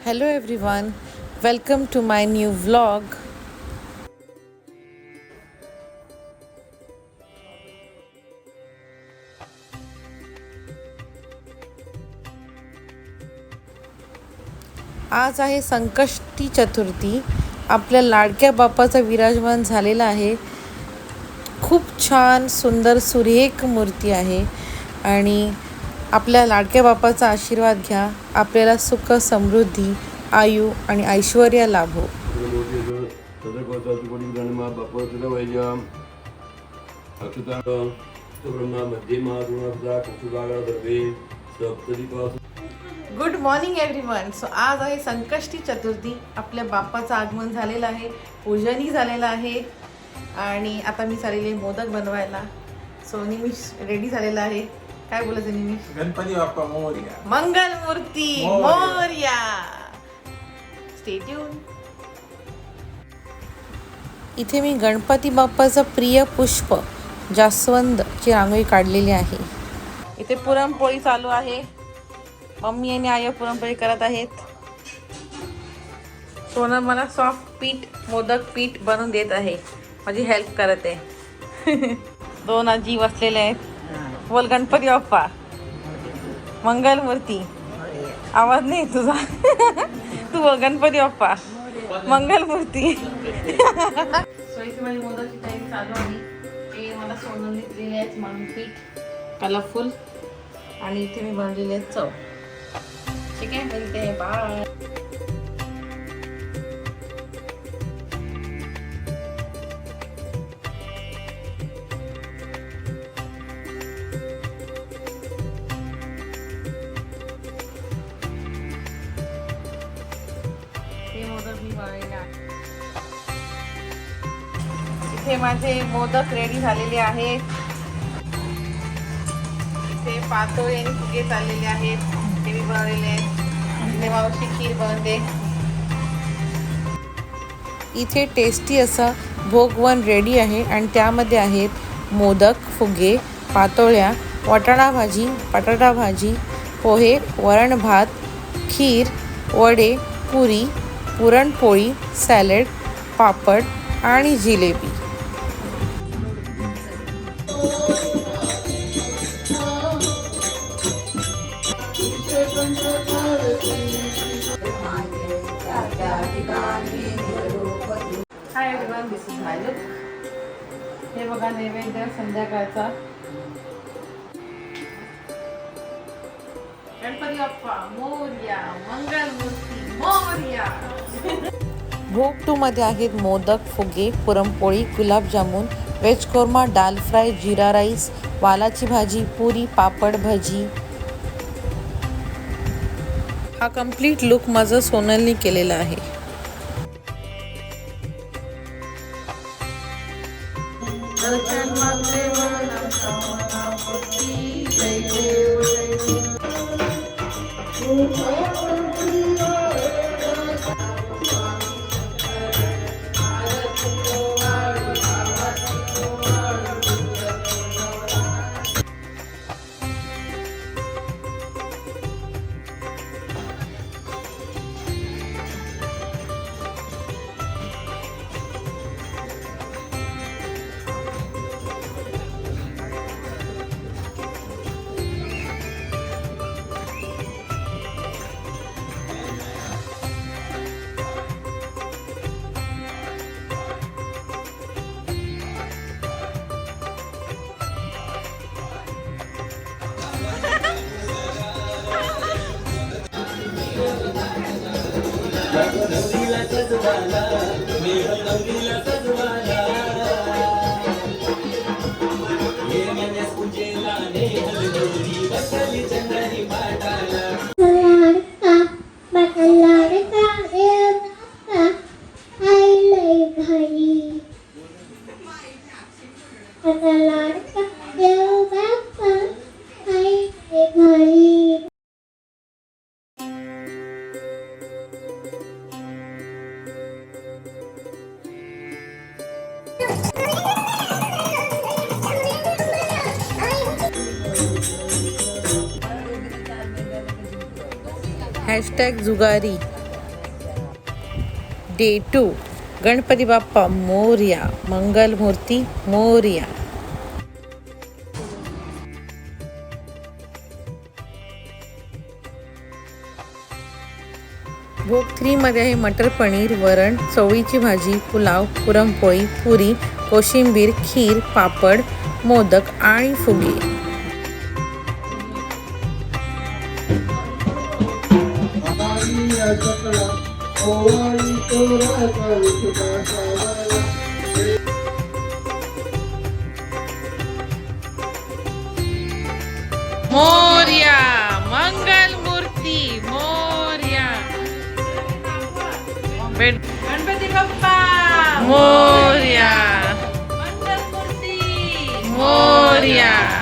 Hello everyone, welcome to my new vlog. आज आहे संकष्टी चतुर्थी. आपल्या लाडक्या बाप्पाचा विराजमान झालेला आहे. खूप छान सुंदर सुरेख मूर्ती आहे आणि आपल्या लाडक्या बाप्पाचा आशीर्वाद घ्या. आपल्याला सुख समृद्धी आयु आणि ऐश्वर्य लाभो. Good morning everyone. सो आज आहे संकष्टी चतुर्थी. आपल्या बाप्पाचं आगमन झालेलं आहे, पूजनही झालेलं आहे आणि आता मी चाललेले मोदक बनवायला. सो निमिष रेडी झालेला आहे. काय बोलायचं निमिष? गणपती बाप्पा मोरया, मंगल मूर्ती मोरया. Stay tune. इथे मी गणपती बाप्पाचं प्रिय पुष्प जास्वंदची रांगोळी काढलेली आहे. इथे पुरणपोळी चालू आहे. मम्मी आणि आई पुरणपोळी करत आहेत. सोनल मला सॉफ्ट पीठ मोदक पीठ बनवून देत आहे, माझी हेल्प करत आहे. दोन आजी बसलेले आहेत. बोल गणपती बाप्पा मंगल मूर्ती. आवाज नाही तुझा. तू बोल गणपती बाप्पा मंगल मूर्ती. सो इथे माझी मोदकची तयारी चालू आहे. ते मला सोनलने दिलेले आहेत म्हणून पीठ कलरफुल आणि इथे मी बनवलेले आहेत चव. ठीक आहे, मिळते हैं बाय. हे मोदक मी बनवलेले आहे. इथे माझे मोदक रेडी झालेले आहेत. इथे पातोळे आणि फुगे चाललेले आहेत. ते मी बनवलेले आहेत. इथे मावशी खीर बनवते. इथे टेस्टी असा भोगवन रेडी आहे आणि त्यामध्ये आहेत मोदक, फुगे, पातोळ्या, वाटाणा भाजी, बटाटा भाजी, पोहे, वरण भात, खीर, वडे, पुरी, पुरणपोळी, सॅलड, पापड आणि jalebi. Hi everyone, this is my look. हे बघा नैवेद्य संध्याकाळचा. गणपती बाप्पा मोरया, मंगल मूर्ती मोरया. भोग 2 मध्ये आहेत मोदक, फुगे, पुरणपोळी, गुलाबजामुन, व्हेज कोरमा, दाल फ्राय, जिरा राईस, वालाची भाजी, पुरी, पापड, भजी. हा कम्प्लीट लुक माझं सोनलनी केलेला आहे. # जुगारी. डे 2. गणपती बाप्पा मोरया, मंगलमूर्ती मोरया. भोग 3 मध्ये आहे मटर पनीर, वरण, चवळीची भाजी, पुलाव, पुरणपोळी, पुरी, कोशिंबीर, खीर, पापड, मोदक आणि फुगे. मोरया, मंगलमूर्ती मोरया. गणपती बाप्पा मोरया, मंगलमूर्ती मोरया.